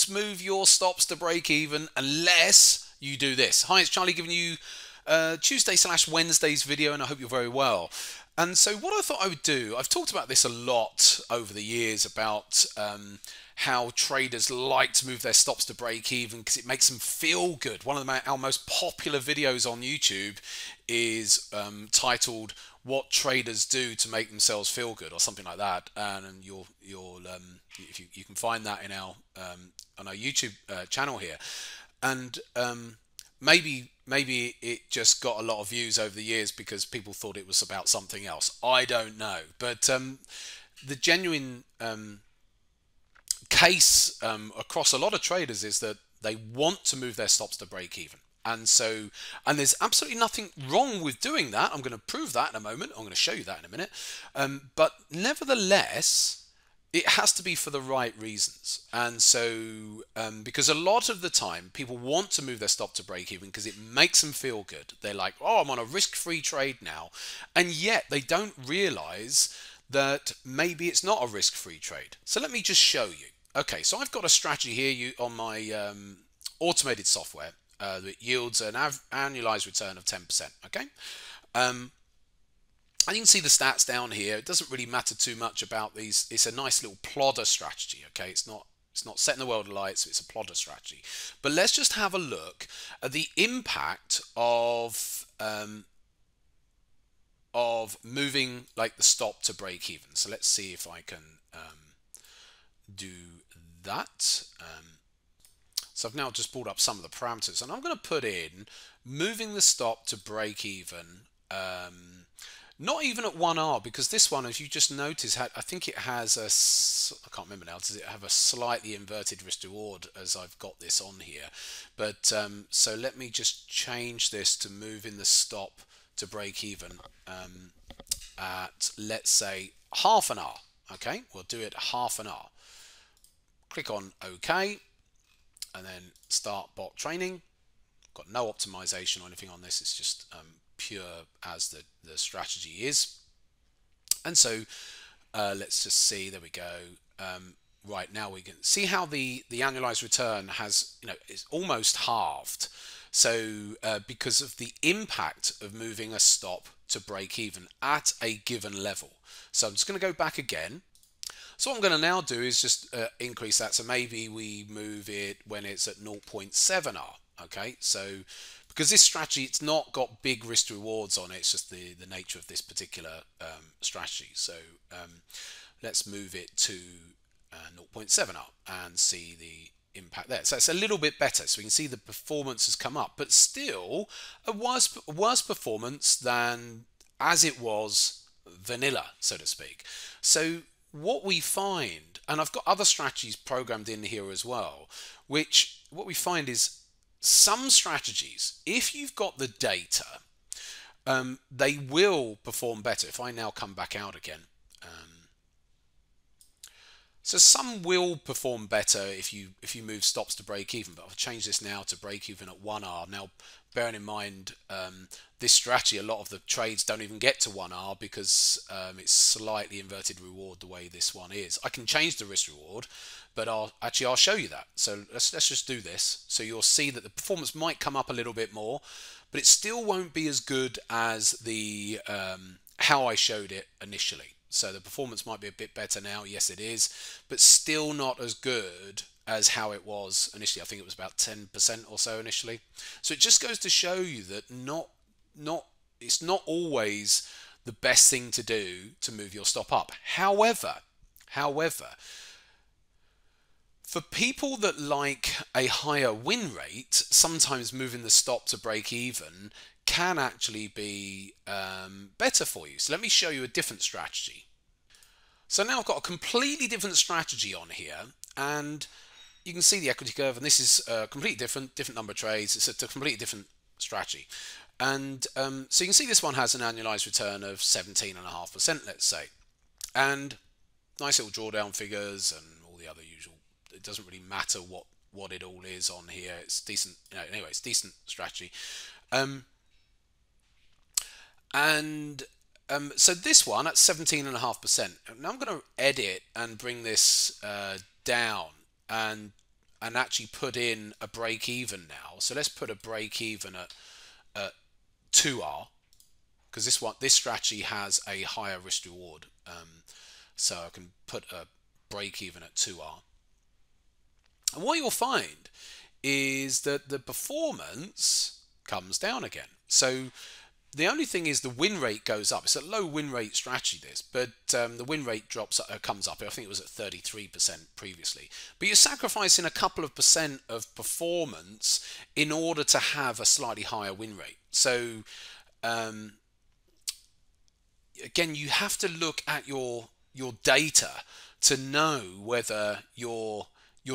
won't move your stops to break even unless you do this. Hi, it's Charlie giving you Tuesday/Wednesday's video, and I hope you're very well. And so what I thought I would do, I've talked about this a lot over the years about how traders like to move their stops to break even because it makes them feel good. One of our most popular videos on YouTube is titled "What Traders Do to Make Themselves Feel Good" or something like that, and you'll if you can find that in our on our YouTube channel here, and maybe it just got a lot of views over the years because people thought it was about something else. I don't know, but the genuine case across a lot of traders is that they want to move their stops to break even. And there's absolutely nothing wrong with doing that. I'm going to prove that in a moment. I'm going to show you that in a minute. But nevertheless, it has to be for the right reasons. And so, because a lot of the time people want to move their stop to break even because it makes them feel good. They're like, oh, I'm on a risk-free trade now. And yet they don't realize that maybe it's not a risk-free trade. So let me just show you. Okay, so I've got a strategy here on my automated software that yields an annualized return of 10%. Okay, and you can see the stats down here. It doesn't really matter too much about these. It's a nice little plodder strategy. Okay, it's not setting the world alight, so it's a plodder strategy. But let's just have a look at the impact of moving like the stop to break even. So let's see if I can do that. So I've now just pulled up some of the parameters, and I'm going to put in moving the stop to break even. Not even at 1R, because this one, as you just noticed, I think it has I can't remember now, does it have a slightly inverted risk reward as I've got this on here? But so let me just change this to moving the stop to break even at, let's say, half an R. Okay, we'll do it half an R. Click on OK, and then start bot training. Got no optimization or anything on this. It's just pure as the strategy is. And so let's just see. There we go. Right now we can see how the annualized return has, is almost halved. So because of the impact of moving a stop to break even at a given level. So I'm just going to go back again. So what I'm going to now do is just increase that. So maybe we move it when it's at 0.7R. Okay, so because this strategy, it's not got big risk rewards on it. It's just the nature of this particular strategy. So let's move it to 0.7R and see the impact there. So it's a little bit better. So we can see the performance has come up, but still a worse performance than as it was vanilla, so to speak. So what we find, and I've got other strategies programmed in here as well, which what we find is some strategies, if you've got the data, they will perform better. If I now come back out again, so some will perform better if you move stops to break even, but I'll change this now to break even at 1R. Now, bearing in mind this strategy, a lot of the trades don't even get to 1R because it's slightly inverted reward the way this one is. I can change the risk reward, but I'll show you that. So let's just do this. So you'll see that the performance might come up a little bit more, but it still won't be as good as the how I showed it initially. So the performance might be a bit better now. Yes, it is, but still not as good as how it was initially. I think it was about 10% or so initially. So it just goes to show you that it's not always the best thing to do to move your stop up. However, for people that like a higher win rate, sometimes moving the stop to break even can actually be better for you. So let me show you a different strategy. So now I've got a completely different strategy on here, and you can see the equity curve, and this is completely different number of trades. It's a completely different strategy. And so you can see this one has an annualized return of 17.5%, let's say. And nice little drawdown figures and all the other usual. It doesn't really matter what it all is on here. It's decent, anyway, it's decent strategy. So this one at 17.5%. Now I'm going to edit and bring this down and and actually put in a break even now. So let's put a break even at 2R, because this strategy has a higher risk reward. So I can put a break even at 2R. And what you'll find is that the performance comes down again. So the only thing is the win rate goes up. It's a low win rate strategy, this, but the win rate comes up. I think it was at 33% previously. But you're sacrificing a couple of percent of performance in order to have a slightly higher win rate. So again, you have to look at your data to know whether you're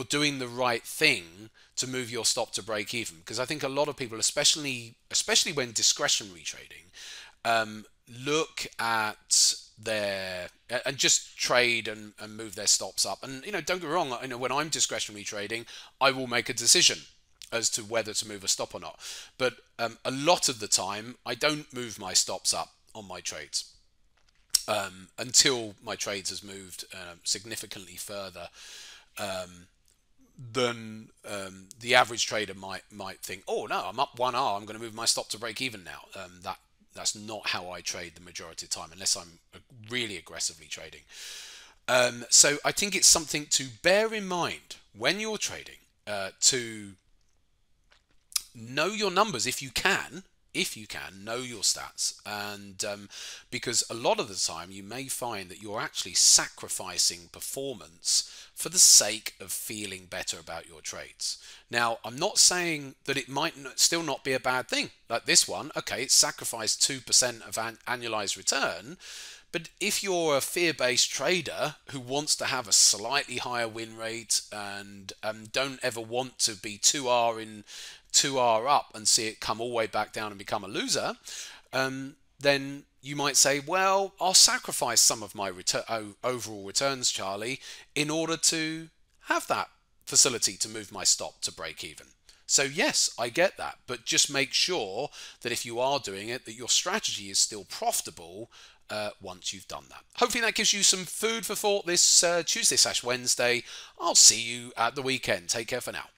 doing the right thing to move your stop to break even. Because I think a lot of people, especially when discretionary trading, look at their and just trade and move their stops up. And don't get me wrong, when I'm discretionary trading, I will make a decision as to whether to move a stop or not. But a lot of the time, I don't move my stops up on my trades until my trades has moved significantly further than the average trader might think. Oh no, I'm up 1R, I'm going to move my stop to break even now. That's not how I trade the majority of the time, unless I'm really aggressively trading. So I think it's something to bear in mind when you're trading, to know your numbers if you can, know your stats. And because a lot of the time you may find that you're actually sacrificing performance for the sake of feeling better about your trades. Now, I'm not saying that it might still not be a bad thing. Like this one, okay, it's sacrificed 2% of annualized return. But if you're a fear-based trader who wants to have a slightly higher win rate and don't ever want to be 2R up and see it come all the way back down and become a loser, then you might say, well, I'll sacrifice some of my overall returns, Charlie, in order to have that facility to move my stop to break even. So yes, I get that, but just make sure that if you are doing it, that your strategy is still profitable once you've done that. Hopefully that gives you some food for thought this Tuesday/Wednesday. I'll see you at the weekend. Take care for now.